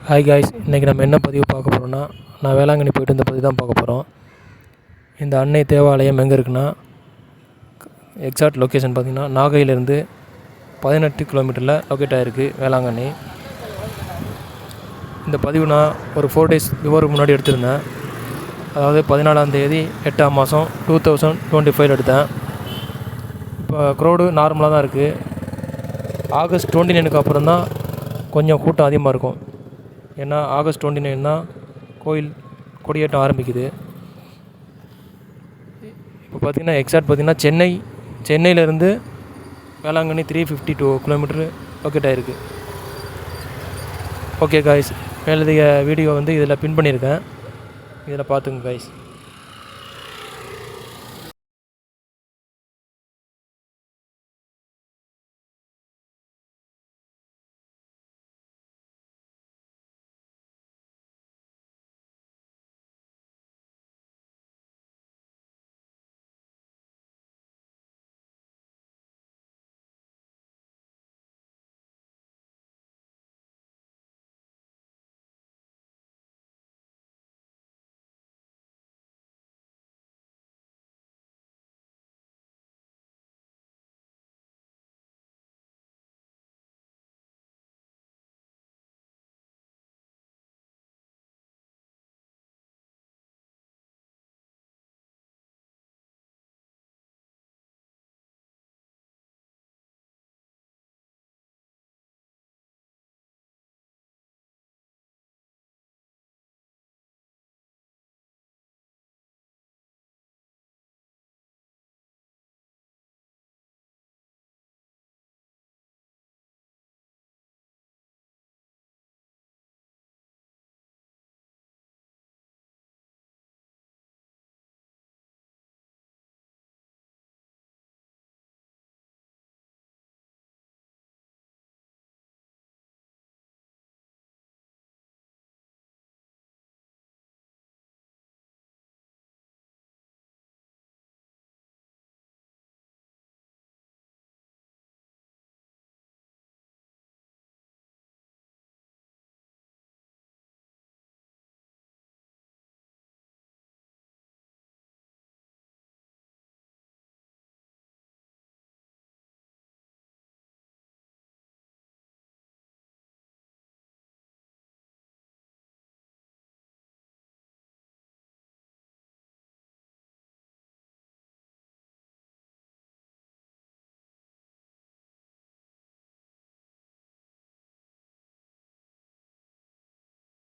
Hi guys, இன்றைக்கி நம்ம என்ன பதிவு பார்க்க போகிறோன்னா, நான் வேளாங்கண்ணி போய்ட்டு இந்த பதிவு தான் பார்க்க போகிறோம். இந்த அன்னை தேவாலயம் எங்கே இருக்குன்னா, எக்ஸாக்ட் லொக்கேஷன் பார்த்திங்கன்னா நாகையிலேருந்து 18 கிலோமீட்டரில் லொக்கேட் ஆகிருக்கு வேளாங்கண்ணி. இந்த பதிவு நான் ஒரு 4 days பிஃபோருக்கு முன்னாடி எடுத்திருந்தேன். அதாவது 14ஆம் தேதி 8ஆம் மாதம் 2025 எடுத்தேன். இப்போ க்ரௌடு நார்மலாக தான் இருக்குது. ஆகஸ்ட் 29க்கு அப்புறம் தான் கொஞ்சம் கூட்டம் அதிகமாக இருக்கும். ஏன்னா ஆகஸ்ட் 29 தான் கோயில் கொடியேற்றம் ஆரம்பிக்குது. இப்போ பார்த்திங்கன்னா எக்ஸாக்ட் பார்த்திங்கன்னா சென்னையிலேருந்து வேளாங்கண்ணி 352 கிலோமீட்டரு லொக்கேட் ஆகிருக்கு. ஓகே காய்ஸ், மேலதிக வீடியோ வந்து இதில் பின் பண்ணியிருக்கேன், இதில் பார்த்துங்க காய்ஸ்.